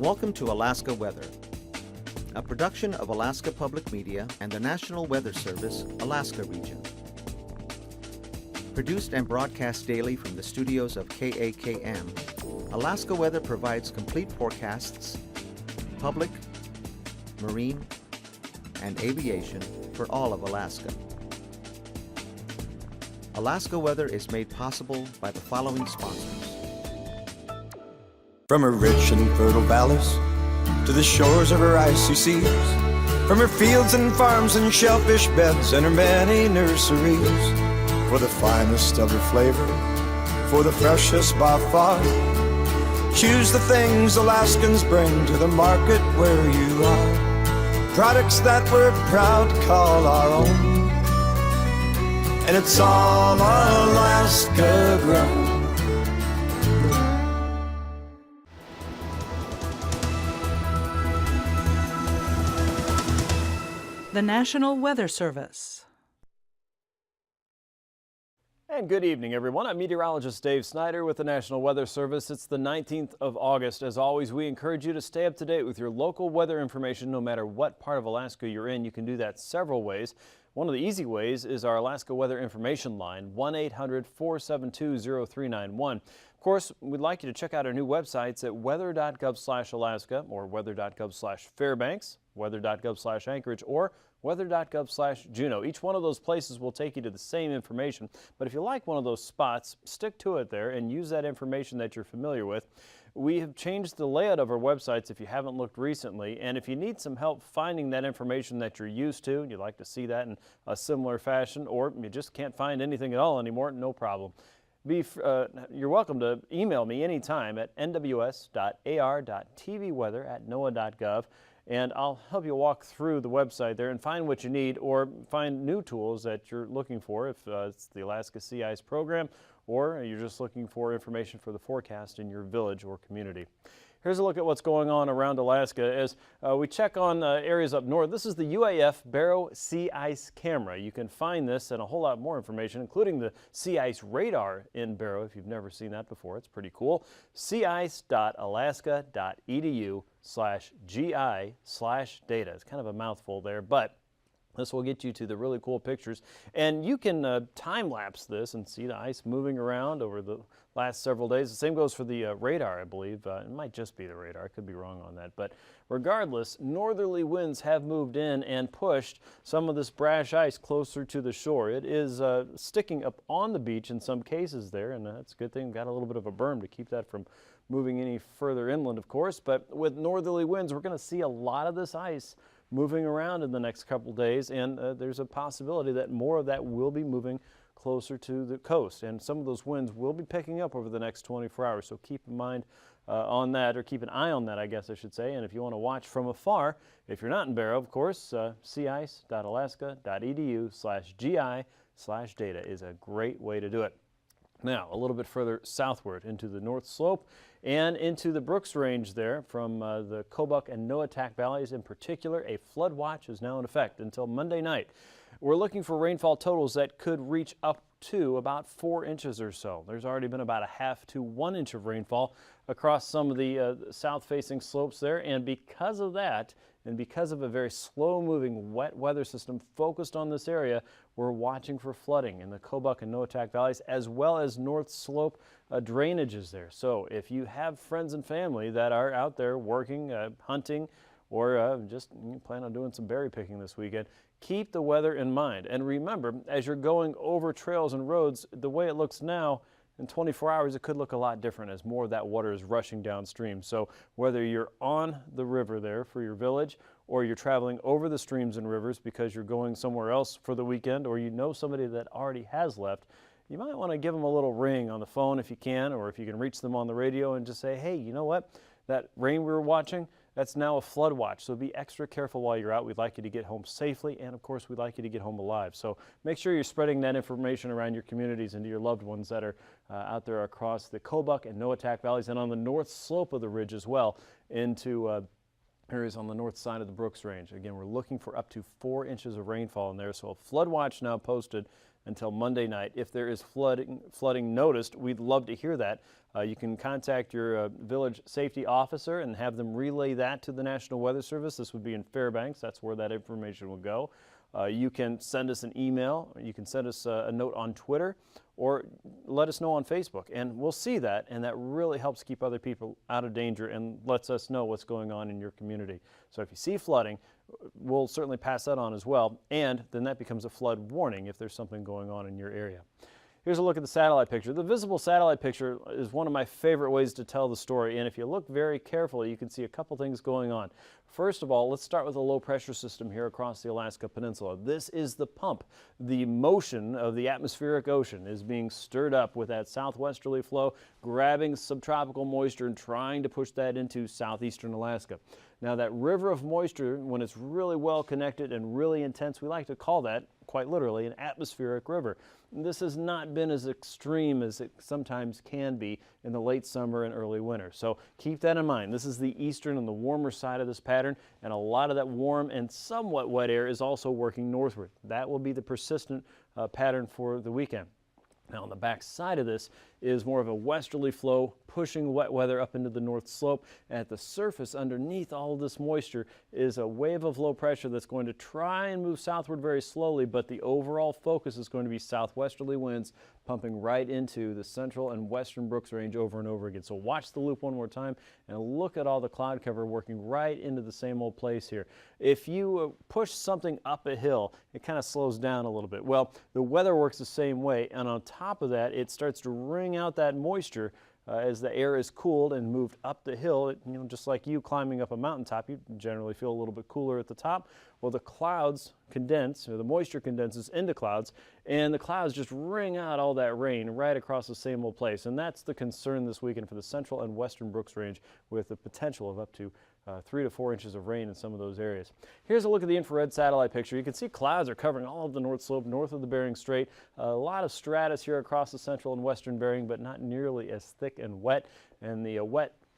Welcome to Alaska Weather, a production of Alaska Public Media and the National Weather Service, Alaska Region. Produced and broadcast daily from the studios of KAKM, Alaska Weather provides complete forecasts, public, marine, and aviation for all of Alaska. Alaska Weather is made possible by the following sponsors. From her rich and fertile valleys to the shores of her icy seas, from her fields and farms and shellfish beds and her many nurseries, for the finest of her flavor, for the freshest by far, choose the things Alaskans bring to the market where you are. Products that we're proud to call our own, and it's all Alaska grown. The National Weather Service. And good evening, everyone. I'm meteorologist Dave Snider with the National Weather Service. It's the 19th of August. As always, we encourage you to stay up to date with your local weather information no matter what part of Alaska you're in. You can do that several ways. One of the easy ways is our Alaska Weather Information Line, 1-800-472-0391. Of course, we'd like you to check out our new websites at weather.gov/Alaska or weather.gov/Fairbanks, weather.gov/Anchorage, or weather.gov/Juneau. Each one of those places will take you to the same information, but if you like one of those spots, stick to it there and use that information that you're familiar with. We have changed the layout of our websites if you haven't looked recently, and if you need some help finding that information that you're used to, and you'd like to see that in a similar fashion, or you just can't find anything at all anymore, no problem. You're welcome to email me anytime at nws.ar.tvweather@noaa.gov. And I'll help you walk through the website there and find what you need or find new tools that you're looking for if it's the Alaska Sea Ice Program or you're just looking for information for the forecast in your village or community. Here's a look at what's going on around Alaska as we check on areas up north. This is the UAF Barrow Sea Ice Camera. You can find this and a whole lot more information, including the sea ice radar in Barrow if you've never seen that before. It's pretty cool. seaice.alaska.edu/gi/data. It's kind of a mouthful there, but this will get you to the really cool pictures, and you can time-lapse this and see the ice moving around over the last several days. The same goes for the radar, I believe. It might just be the radar. I could be wrong on that. But regardless, northerly winds have moved in and pushed some of this brash ice closer to the shore. It is sticking up on the beach in some cases there, and that's a good thing. Got a little bit of a berm to keep that from moving any further inland, of course. But with northerly winds, we're going to see a lot of this ice moving around in the next couple days, and there's a possibility that more of that will be moving closer to the coast, and some of those winds will be picking up over the next 24 hours, so keep in mind on that, or keep an eye on that, I guess I should say. And if you want to watch from afar, if you're not in Barrow, of course, seaice.alaska.edu/gi/data is a great way to do it. Now, a little bit further southward into the North Slope and into the Brooks Range there from the Kobuk and Noatak valleys in particular, a flood watch is now in effect until Monday night. We're looking for rainfall totals that could reach up to about 4 inches or so. There's already been about a half to 1 inch of rainfall across some of the south-facing slopes there, and because of that, and because of a very slow-moving wet weather system focused on this area, we're watching for flooding in the Kobuk and Noatak valleys, as well as North Slope drainages there. So if you have friends and family that are out there working, hunting, or just plan on doing some berry picking this weekend, keep the weather in mind. And remember, as you're going over trails and roads, the way it looks now, in 24 hours, it could look a lot different as more of that water is rushing downstream. So whether you're on the river there for your village, or you're traveling over the streams and rivers because you're going somewhere else for the weekend, or you know somebody that already has left, you might want to give them a little ring on the phone if you can, or if you can reach them on the radio and just say, hey, you know what? That rain we were watching, that's now a flood watch, so be extra careful while you're out. We'd like you to get home safely, and of course, we'd like you to get home alive. So make sure you're spreading that information around your communities and to your loved ones that are out there across the Kobuk and Noatak valleys and on the north slope of the ridge as well into areas on the north side of the Brooks Range. Again, we're looking for up to 4 inches of rainfall in there, so a flood watch now posted until Monday night. If there is flooding noticed, we'd love to hear that. You can contact your village safety officer and have them relay that to the National Weather Service. This would be in Fairbanks. That's where that information will go. You can send us an email, or you can send us a note on Twitter, or let us know on Facebook, and we'll see that, and that really helps keep other people out of danger and lets us know what's going on in your community. So if you see flooding, we'll certainly pass that on as well, and then that becomes a flood warning if there's something going on in your area. Here's a look at the satellite picture. The visible satellite picture is one of my favorite ways to tell the story, and if you look very carefully, you can see a couple things going on. First of all, let's start with a low pressure system here across the Alaska Peninsula. This is the pump. The motion of the atmospheric ocean is being stirred up with that southwesterly flow, grabbing subtropical moisture and trying to push that into southeastern Alaska. Now that river of moisture, when it's really well connected and really intense, we like to call that, quite literally, an atmospheric river. This has not been as extreme as it sometimes can be in the late summer and early winter. So keep that in mind. This is the eastern and the warmer side of this pattern, and a lot of that warm and somewhat wet air is also working northward. That will be the persistent pattern for the weekend. Now on the back side of this is more of a westerly flow pushing wet weather up into the north slope. And at the surface underneath all of this moisture is a wave of low pressure that's going to try and move southward very slowly, but the overall focus is going to be southwesterly winds pumping right into the central and western Brooks Range over and over again. So watch the loop one more time and look at all the cloud cover working right into the same old place here. If you push something up a hill, it kind of slows down a little bit. Well, the weather works the same way, and on top of that, it starts to wring out that moisture as the air is cooled and moved up the hill. Just like you climbing up a mountaintop, you generally feel a little bit cooler at the top. Well, the clouds condense, or the moisture condenses into clouds, and the clouds just wring out all that rain right across the same old place. And that's the concern this weekend for the central and western Brooks Range, with the potential of up to 3 to 4 inches of rain in some of those areas. Here's a look at the infrared satellite picture. You can see clouds are covering all of the north slope north of the Bering Strait. A lot of stratus here across the central and western Bering, but not nearly as thick and wet. And the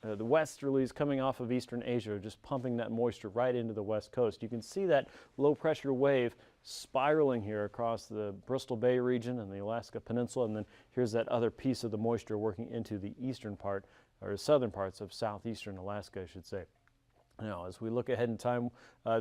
westerlies coming off of eastern Asia are just pumping that moisture right into the west coast. You can see that low pressure wave spiraling here across the Bristol Bay region and the Alaska Peninsula, and then here's that other piece of the moisture working into the eastern part, or southern parts of southeastern Alaska, I should say. Now, as we look ahead in time,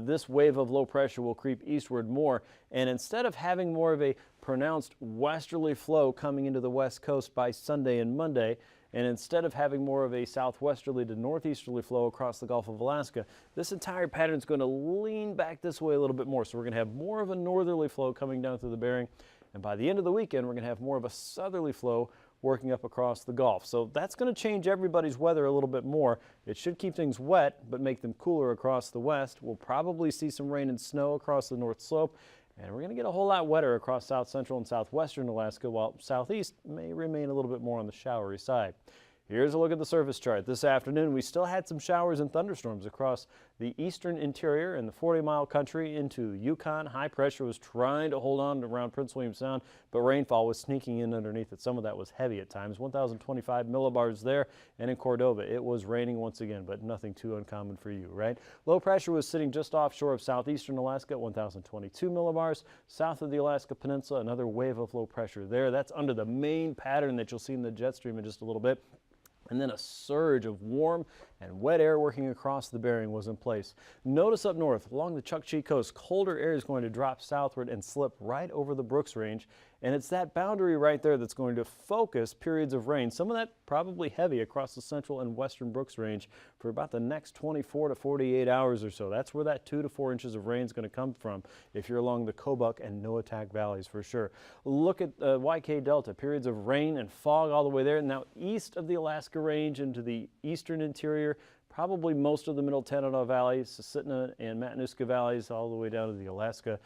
this wave of low pressure will creep eastward more, and instead of having more of a pronounced westerly flow coming into the west coast by Sunday and Monday, and instead of having more of a southwesterly to northeasterly flow across the Gulf of Alaska, this entire pattern is going to lean back this way a little bit more. So we're going to have more of a northerly flow coming down through the Bering, and by the end of the weekend, we're going to have more of a southerly flow working up across the Gulf. So that's going to change everybody's weather a little bit more. It should keep things wet, but make them cooler across the west. We'll probably see some rain and snow across the north slope, and we're going to get a whole lot wetter across south central and southwestern Alaska, while southeast may remain a little bit more on the showery side. Here's a look at the surface chart. This afternoon, we still had some showers and thunderstorms across the eastern interior and the 40-mile country into Yukon. High pressure was trying to hold on around Prince William Sound, but rainfall was sneaking in underneath it. Some of that was heavy at times, 1,025 millibars there, and in Cordova, it was raining once again, but nothing too uncommon for you, right? Low pressure was sitting just offshore of southeastern Alaska at 1,022 millibars. South of the Alaska Peninsula, another wave of low pressure there. That's under the main pattern that you'll see in the jet stream in just a little bit. And then a surge of warm and wet air working across the Bering was in place. Notice up north, along the Chukchi coast, colder air is going to drop southward and slip right over the Brooks Range. And it's that boundary right there that's going to focus periods of rain, some of that probably heavy across the central and western Brooks Range for about the next 24 to 48 hours or so. That's where that 2 to 4 inches of rain is going to come from if you're along the Kobuk and Noatak valleys for sure. Look at the YK Delta, periods of rain and fog all the way there. Now east of the Alaska Range into the eastern interior, probably most of the middle Tanana Valley, Susitna and Matanuska valleys, all the way down to the Alaska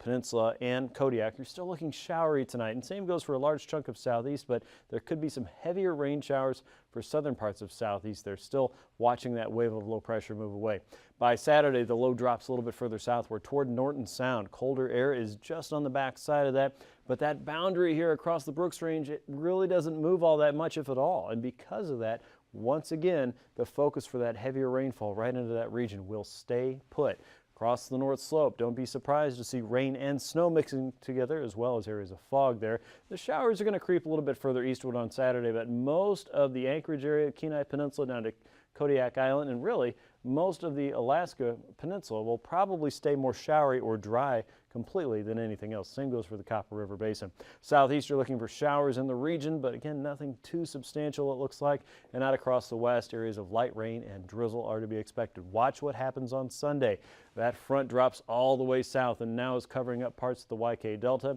Peninsula and Kodiak. You're still looking showery tonight, and same goes for a large chunk of southeast, but there could be some heavier rain showers for southern parts of southeast. They're still watching that wave of low pressure move away. By Saturday, the low drops a little bit further southward toward Norton Sound. Colder air is just on the back side of that, but that boundary here across the Brooks Range, it really doesn't move all that much, if at all, and because of that, once again, the focus for that heavier rainfall right into that region will stay put. Across the North Slope, don't be surprised to see rain and snow mixing together, as well as areas of fog there. The showers are going to creep a little bit further eastward on Saturday, but most of the Anchorage area, Kenai Peninsula down to Kodiak Island, and really most of the Alaska Peninsula will probably stay more showery or dry completely than anything else. Same goes for the Copper River Basin. Southeast, you're looking for showers in the region, but again, nothing too substantial it looks like. And out across the west, areas of light rain and drizzle are to be expected. Watch what happens on Sunday. That front drops all the way south and now is covering up parts of the YK Delta,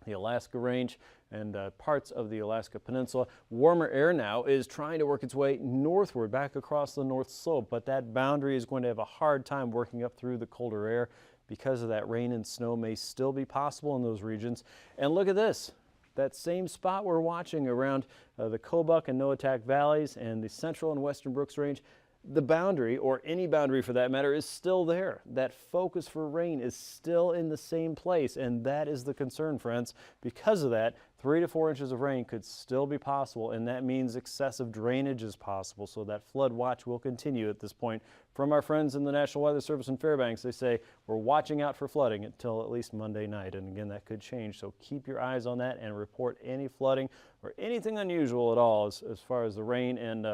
the Alaska Range, and parts of the Alaska Peninsula. Warmer air now is trying to work its way northward back across the North Slope, but that boundary is going to have a hard time working up through the colder air because of that. Rain and snow may still be possible in those regions. And look at this. That same spot we're watching around the Kobuk and Noatak valleys and the central and western Brooks Range, the boundary, or any boundary for that matter, is still there. That focus for rain is still in the same place, and that is the concern, friends. Because of that, 3 to 4 inches of rain could still be possible, and that means excessive drainage is possible, so that flood watch will continue at this point. From our friends in the National Weather Service in Fairbanks, they say we're watching out for flooding until at least Monday night, and again, that could change, so keep your eyes on that and report any flooding or anything unusual at all as far as the rain and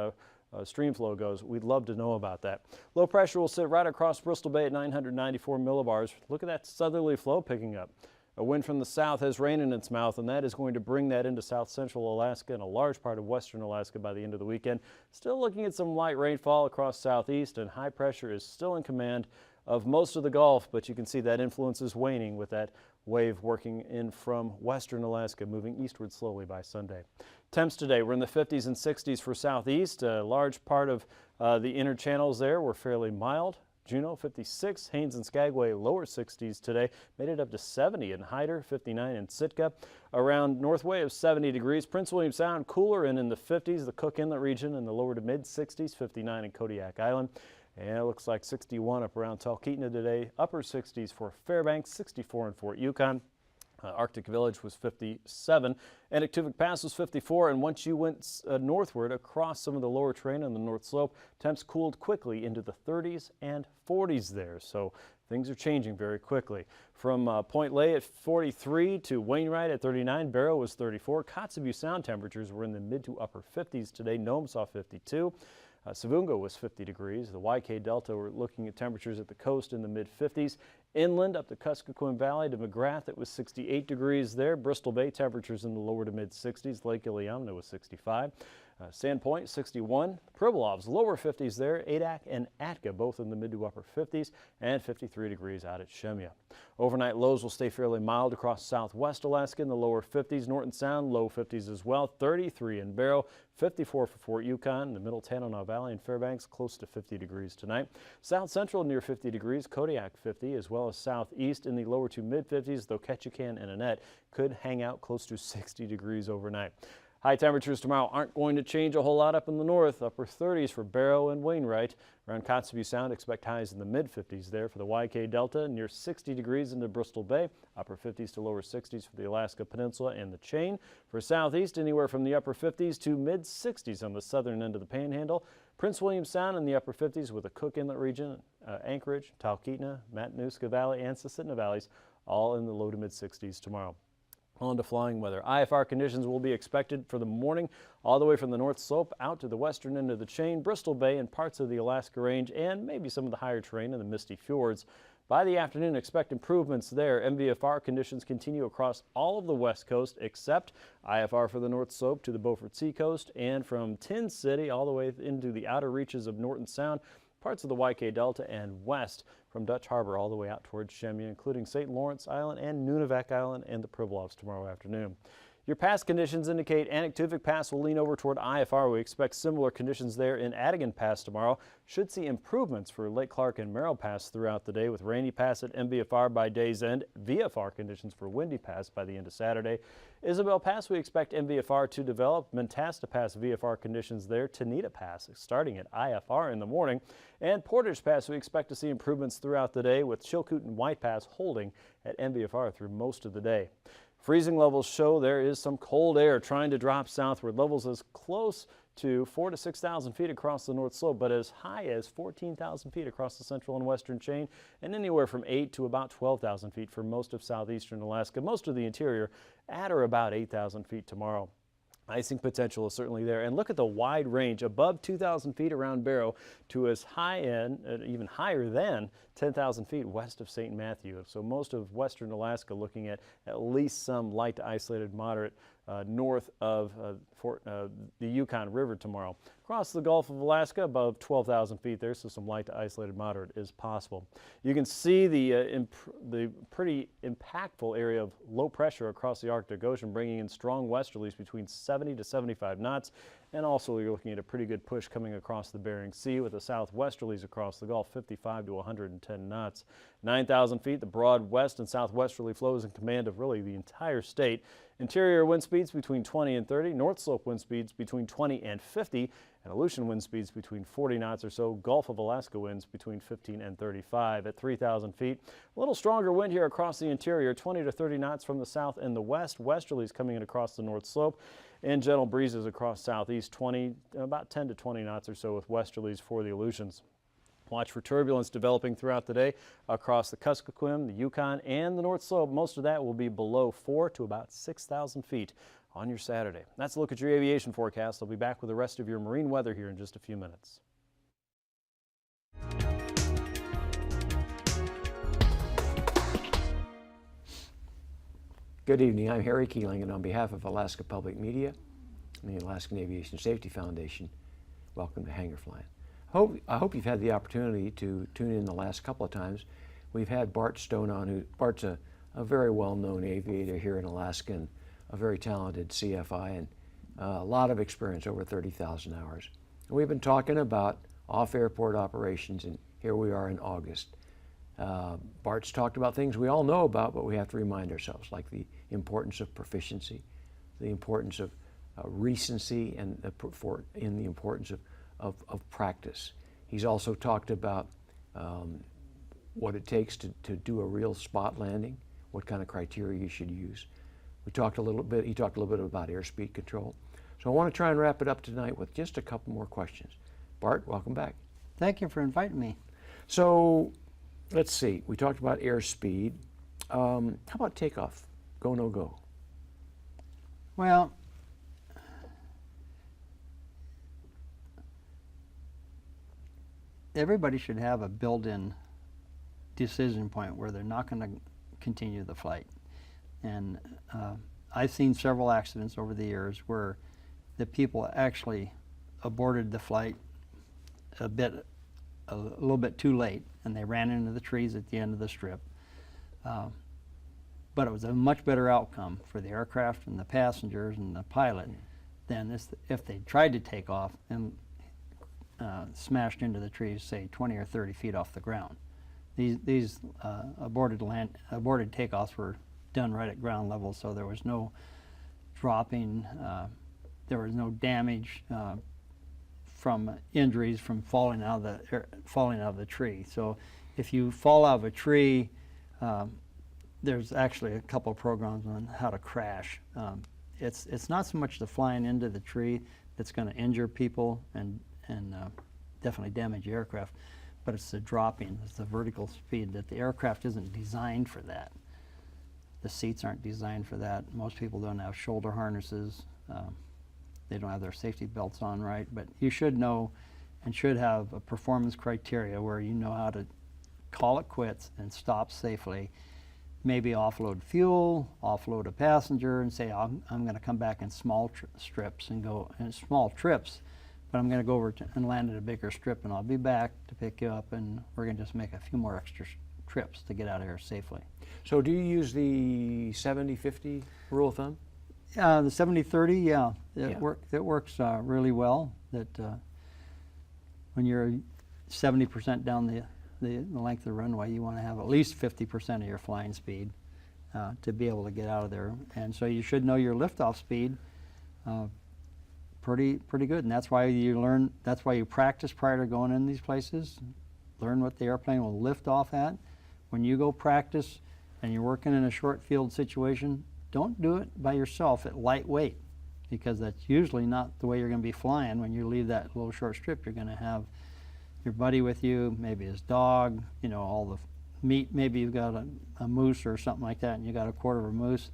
stream flow goes. We'd love to know about that. Low pressure will sit right across Bristol Bay at 994 millibars. Look at that southerly flow picking up. A wind from the south has rain in its mouth, and that is going to bring that into south central Alaska and a large part of western Alaska by the end of the weekend. Still looking at some light rainfall across southeast, and high pressure is still in command of most of the Gulf, but you can see that influence is waning with that wave working in from western Alaska, moving eastward slowly by Sunday. Temps today, we're in the 50s and 60s for southeast. A large part of the inner channels there were fairly mild. Juneau 56, Haines and Skagway lower 60s today, made it up to 70 in Hyder, 59 in Sitka. Around Northway of 70 degrees. Prince William Sound cooler and in the 50s, the Cook Inlet region in the lower to mid 60s, 59 in Kodiak Island. And it looks like 61 up around Talkeetna today, upper 60s for Fairbanks, 64 in Fort Yukon. Arctic Village was 57, and Aktivik Pass was 54, and once you went northward across some of the lower terrain on the North Slope, temps cooled quickly into the 30s and 40s there, so things are changing very quickly. From Point Lay at 43 to Wainwright at 39, Barrow was 34. Kotzebue Sound temperatures were in the mid to upper 50s today. Nome saw 52. Savunga was 50 degrees. The YK Delta, we're looking at temperatures at the coast in the mid-50s. Inland up to Kuskokwim Valley to McGrath, it was 68 degrees there. Bristol Bay temperatures in the lower to mid-60s. Lake Iliamna was 65. Sandpoint 61. Pribilof's lower 50s there. Adak and Atka both in the mid to upper 50s, and 53 degrees out at Shemya. Overnight lows will stay fairly mild across southwest Alaska in the lower 50s. Norton Sound low 50s as well. 33 in Barrow, 54 for Fort Yukon. The middle Tanana Valley and Fairbanks close to 50 degrees tonight. South Central near 50 degrees. Kodiak 50, as well as southeast in the lower to mid 50s, though Ketchikan and Annette could hang out close to 60 degrees overnight. High temperatures tomorrow aren't going to change a whole lot up in the north. Upper 30s for Barrow and Wainwright. Around Kotzebue Sound, expect highs in the mid-50s there for the YK Delta. Near 60 degrees into Bristol Bay. Upper 50s to lower 60s for the Alaska Peninsula and the Chain. For southeast, anywhere from the upper 50s to mid-60s on the southern end of the Panhandle. Prince William Sound in the upper 50s with the Cook Inlet region, Anchorage, Talkeetna, Matanuska Valley, and Susitna Valleys, all in the low to mid-60s tomorrow. On to flying weather. IFR conditions will be expected for the morning all the way from the North Slope out to the western end of the Chain, Bristol Bay, and parts of the Alaska Range, and maybe some of the higher terrain in the misty fjords. By the afternoon, expect improvements there. MVFR conditions continue across all of the west coast except IFR for the North Slope to the Beaufort Seacoast, and from Tin City all the way into the outer reaches of Norton Sound, parts of the YK Delta, and west from Dutch Harbor all the way out towards Shemya, including St. Lawrence Island and Nunavak Island and the Pribilofs tomorrow afternoon. Your pass conditions indicate Aktivik Pass will lean over toward IFR. We expect similar conditions there in Adigan Pass tomorrow. Should see improvements for Lake Clark and Merrill Pass throughout the day with Rainy Pass at MVFR by day's end. VFR conditions for Windy Pass by the end of Saturday. Isabel Pass, we expect MVFR to develop. Mentasta Pass VFR conditions there. Tanita Pass starting at IFR in the morning. And Portage Pass, we expect to see improvements throughout the day with Chilcoot and White Pass holding at MVFR through most of the day. Freezing levels show there is some cold air trying to drop southward. Levels as close to 4,000 to 6,000 feet across the North Slope, but as high as 14,000 feet across the central and western chain, and anywhere from 8 to about 12,000 feet for most of southeastern Alaska. Most of the interior at or about 8,000 feet tomorrow. Icing potential is certainly there. And look at the wide range above 2,000 feet around Barrow to as high in, even higher than 10,000 feet west of St. Matthew. So most of western Alaska looking at least some light to isolated moderate north of the Yukon River tomorrow. Across the Gulf of Alaska above 12,000 feet there, so some light to isolated moderate is possible. You can see the pretty impactful area of low pressure across the Arctic Ocean, bringing in strong westerlies between 70 to 75 knots. And also you're looking at a pretty good push coming across the Bering Sea with the southwesterlies across the Gulf, 55 to 110 knots. 9,000 feet, the broad west and southwesterly flows in command of really the entire state. Interior wind speeds between 20 and 30, North Slope wind speeds between 20 and 50, and Aleutian wind speeds between 40 knots or so. Gulf of Alaska winds between 15 and 35 at 3,000 feet. A little stronger wind here across the interior, 20 to 30 knots from the south and the west. Westerlies coming in across the North Slope, and gentle breezes across southeast, about 10 to 20 knots or so with westerlies for the Aleutians. Watch for turbulence developing throughout the day across the Kuskokwim, the Yukon, and the North Slope. Most of that will be below 4 to about 6,000 feet on your Saturday. That's a look at your aviation forecast. I'll be back with the rest of your marine weather here in just a few minutes. Good evening. I'm Harry Keeling, and on behalf of Alaska Public Media and the Alaskan Aviation Safety Foundation, welcome to Hangar Flying. I hope you've had the opportunity to tune in the last couple of times. We've had Bart Stone on, Bart's a very well-known aviator here in Alaska and a very talented CFI and a lot of experience, over 30,000 hours. And we've been talking about off-airport operations, and here we are in August. Bart's talked about things we all know about, but we have to remind ourselves, like the importance of proficiency, the importance of recency, and the importance of practice. He's also talked about what it takes to do a real spot landing, what kind of criteria you should use. He talked a little bit about airspeed control. So I want to try and wrap it up tonight with just a couple more questions. Bart, welcome back. Thank you for inviting me. So let's see, we talked about airspeed. How about takeoff? Go, no go? Well, everybody should have a built-in decision point where they're not going to continue the flight. And I've seen several accidents over the years where the people actually aborted the flight a little bit too late, and they ran into the trees at the end of the strip. But it was a much better outcome for the aircraft and the passengers and the pilot than if they tried to take off and smashed into the trees, say 20 or 30 feet off the ground. These aborted takeoffs were done right at ground level, so there was no dropping, there was no damage from injuries from falling out of the tree. So if you fall out of a tree, there's actually a couple of programs on how to crash. It's not so much the flying into the tree that's going to injure people and definitely damage the aircraft, but it's the dropping, it's the vertical speed that the aircraft isn't designed for that. The seats aren't designed for that. Most people don't have shoulder harnesses. They don't have their safety belts on right, but you should know and should have a performance criteria where you know how to call it quits and stop safely. Maybe offload fuel, offload a passenger, and say, I'm going to come back in small strips and go in small trips, but I'm going to go over and land at a bigger strip, and I'll be back to pick you up, and we're going to just make a few more extra trips to get out of here safely. So do you use the 70-50 rule of thumb? The 70-30, yeah, it works really well. That when you're 70% down the length of the runway, you want to have at least 50% of your flying speed to be able to get out of there. And so you should know your liftoff speed pretty good. And that's why you learn. That's why you practice prior to going in these places. Learn what the airplane will lift off at. When you go practice and you're working in a short field situation, don't do it by yourself at lightweight, because that's usually not the way you're going to be flying. When you leave that little short strip, you're going to have your buddy with you, maybe his dog, you know, all the meat. Maybe you've got a moose or something like that, and you got a quarter of a moose.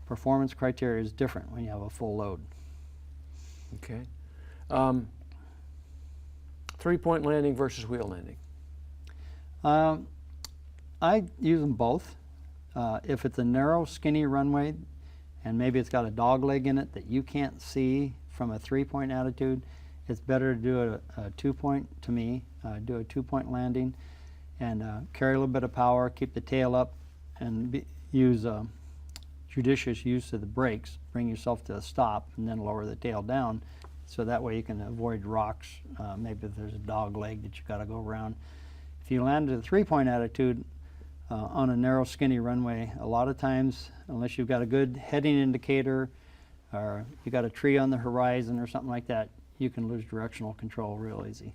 Performance criteria is different when you have a full load. Okay. 3-point landing versus wheel landing. I use them both. If it's a narrow, skinny runway, and maybe it's got a dog leg in it that you can't see from a 3-point attitude, it's better to do a 2-point, to me, do a 2-point landing, and carry a little bit of power, keep the tail up, and use judicious use of the brakes, bring yourself to a stop, and then lower the tail down, so that way you can avoid rocks. Maybe if there's a dog leg that you got to go around. If you land at a 3-point attitude on a narrow, skinny runway, a lot of times, unless you've got a good heading indicator or you got a tree on the horizon or something like that, you can lose directional control real easy.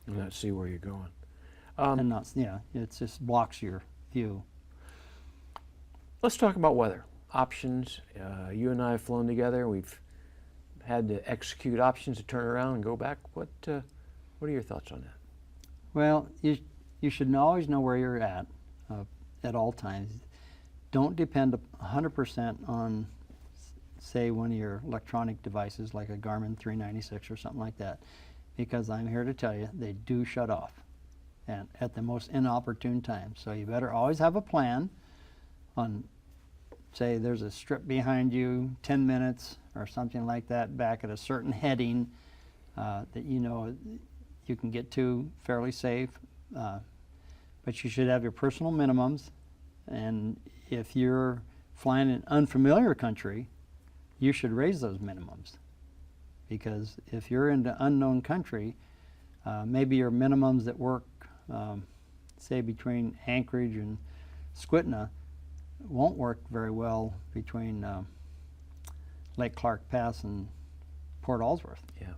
And not see where you're going. And not, yeah, it just blocks your view. Let's talk about weather options. You and I have flown together. We've had to execute options to turn around and go back. What are your thoughts on that? Well, you should always know where you're at all times. Don't depend 100% on, say, one of your electronic devices like a Garmin 396 or something like that, because I'm here to tell you they do shut off, and at the most inopportune time. So you better always have a plan on, say, there's a strip behind you, 10 minutes or something like that, back at a certain heading that you know you can get to fairly safe. But you should have your personal minimums, and if you're flying in unfamiliar country, you should raise those minimums, because if you're into unknown country, maybe your minimums that work, say, between Anchorage and Squitna won't work very well between Lake Clark Pass and Port Ellsworth. Yeah.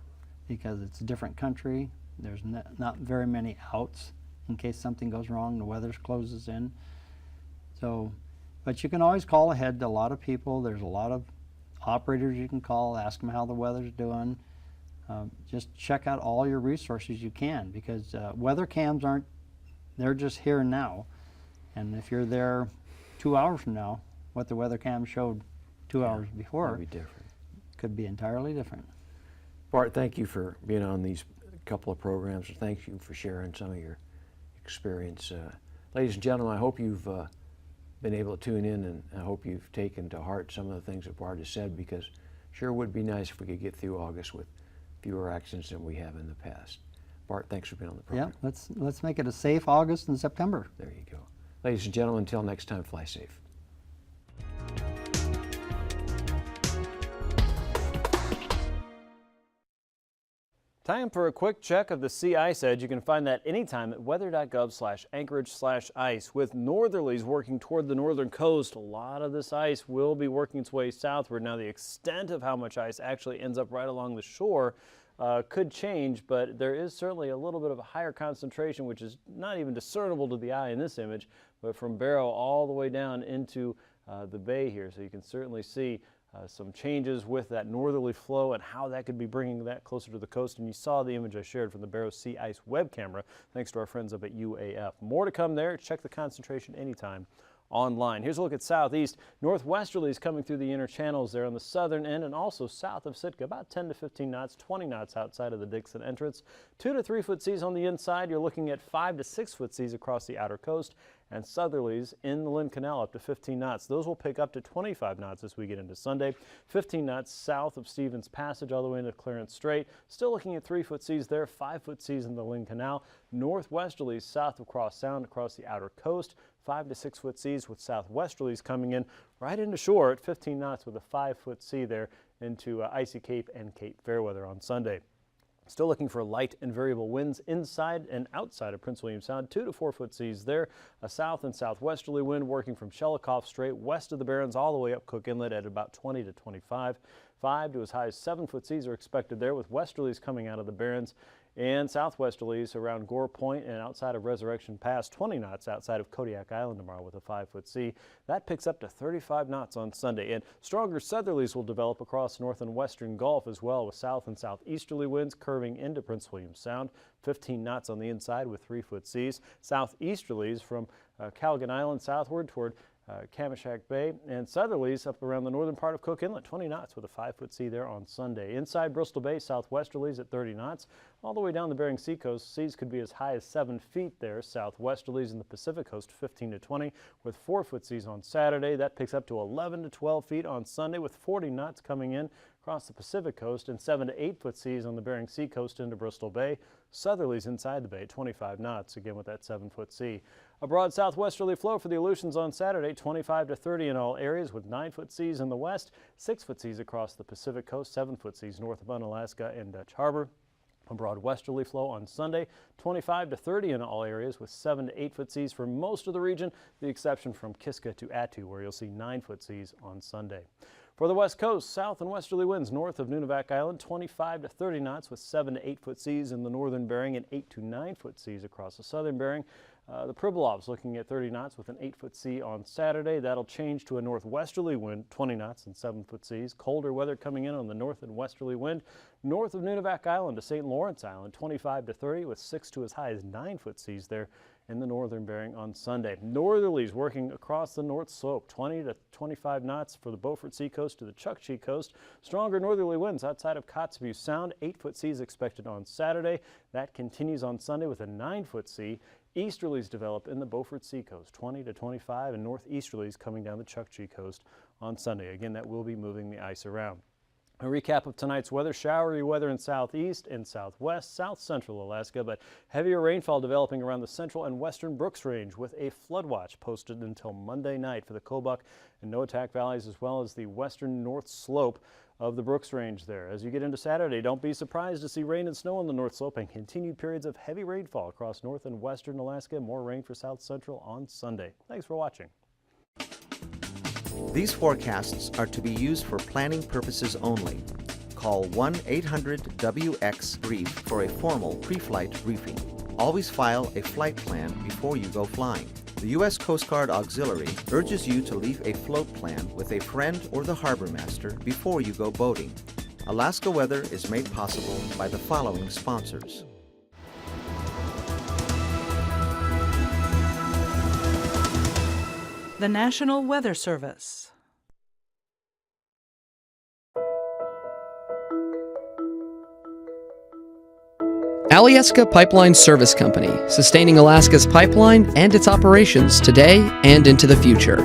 Because it's a different country. There's not very many outs in case something goes wrong, the weather closes in. So, but you can always call ahead to a lot of people. There's a lot of operators you can call, ask them how the weather's doing. Just check out all your resources you can, because weather cams aren't, they're just here and now. And if you're there 2 hours from now, what the weather cam showed 2 hours before Be different. could be entirely different. Bart, thank you for being on these couple of programs. Thank you for sharing some of your experience. Ladies and gentlemen, I hope you've been able to tune in, and I hope you've taken to heart some of the things that Bart has said, because sure would be nice if we could get through August with fewer accidents than we have in the past. Bart, thanks for being on the program. Yeah, let's make it a safe August and September. There you go. Ladies and gentlemen, until next time, fly safe. Time for a quick check of the sea ice edge. You can find that anytime at weather.gov/Anchorage/ice. With northerlies working toward the northern coast, a lot of this ice will be working its way southward. Now, the extent of how much ice actually ends up right along the shore could change, but there is certainly a little bit of a higher concentration, which is not even discernible to the eye in this image, but from Barrow all the way down into the bay here. So you can certainly see some changes with that northerly flow and how that could be bringing that closer to the coast. And you saw the image I shared from the Barrow Sea Ice web camera, thanks to our friends up at UAF. More to come there. Check the concentration anytime online. Here's a look at southeast. Northwesterlies coming through the inner channels there on the southern end, and also south of Sitka, about 10 to 15 knots, 20 knots outside of the Dixon entrance. 2 to 3 foot seas on the inside. You're looking at 5 to 6 foot seas across the outer coast, and southerlies in the Lynn Canal up to 15 knots. Those will pick up to 25 knots as we get into Sunday. 15 knots south of Stevens Passage all the way into Clarence Strait. Still looking at 3 foot seas there, 5 foot seas in the Lynn Canal. Northwesterlies south of Cross Sound across the outer coast. 5 to 6 foot seas with southwesterlies coming in right into shore at 15 knots with a 5 foot sea there into Icy Cape and Cape Fairweather on Sunday. Still looking for light and variable winds inside and outside of Prince William Sound, 2 to 4 foot seas there. A south and southwesterly wind working from Shelikof Strait west of the Barrens all the way up Cook Inlet at about 20 to 25. 5 to as high as 7 foot seas are expected there, with westerlies coming out of the Barrens and southwesterlies around Gore Point and outside of Resurrection Pass, 20 knots outside of Kodiak Island tomorrow with a 5-foot sea. That picks up to 35 knots on Sunday, and stronger southerlies will develop across north and western Gulf as well, with south and southeasterly winds curving into Prince William Sound, 15 knots on the inside with 3-foot seas. Southeasterlies from Calgan Island southward toward Kamishak Bay, and southerlies up around the northern part of Cook Inlet, 20 knots with a 5-foot sea there on Sunday. Inside Bristol Bay, southwesterlies at 30 knots. All the way down the Bering Sea coast, seas could be as high as 7 feet there. Southwesterlies in the Pacific coast, 15 to 20 with 4-foot seas on Saturday. That picks up to 11 to 12 feet on Sunday with 40 knots coming in across the Pacific coast, and 7 to 8-foot seas on the Bering Sea coast into Bristol Bay. Southerlies inside the bay, 25 knots, again with that 7-foot sea. A broad southwesterly flow for the Aleutians on Saturday, 25 to 30 in all areas with 9-foot seas in the west, 6-foot seas across the Pacific coast, 7-foot seas north of Unalaska and Dutch Harbor. A broad westerly flow on Sunday, 25 to 30 in all areas with 7 to 8-foot seas for most of the region, the exception from Kiska to Attu, where you'll see 9-foot seas on Sunday. For the west coast, south and westerly winds north of Nunivak Island, 25 to 30 knots with 7 to 8-foot seas in the northern Bering and 8 to 9-foot seas across the southern Bering. The Pribilov's looking at 30 knots with an 8-foot sea on Saturday. That'll change to a northwesterly wind, 20 knots and 7-foot seas. Colder weather coming in on the north and westerly wind. North of Nunivak Island to St. Lawrence Island, 25 to 30 with 6 to as high as 9-foot seas there in the northern Bering on Sunday. Northerlies working across the North Slope, 20 to 25 knots for the Beaufort Seacoast to the Chukchi Coast. Stronger northerly winds outside of Kotzebue Sound, 8-foot seas expected on Saturday. That continues on Sunday with a 9-foot sea. Easterlies develop in the Beaufort Seacoast, 20 to 25, and northeasterlies coming down the Chukchi Coast on Sunday. Again, that will be moving the ice around. A recap of tonight's weather: showery weather in southeast and southwest, south central Alaska, but heavier rainfall developing around the central and western Brooks Range with a flood watch posted until Monday night for the Kobuk and Noatak valleys, as well as the western north slope of the Brooks Range there. As you get into Saturday, don't be surprised to see rain and snow on the North Slope and continued periods of heavy rainfall across north and western Alaska. More rain for south central on Sunday. Thanks for watching. These forecasts are to be used for planning purposes only. Call 1-800-WX-BRIEF for a formal pre-flight briefing. Always file a flight plan before you go flying. The U.S. Coast Guard Auxiliary urges you to leave a float plan with a friend or the harbor master before you go boating. Alaska Weather is made possible by the following sponsors. The National Weather Service. Alyeska Pipeline Service Company, sustaining Alaska's pipeline and its operations today and into the future.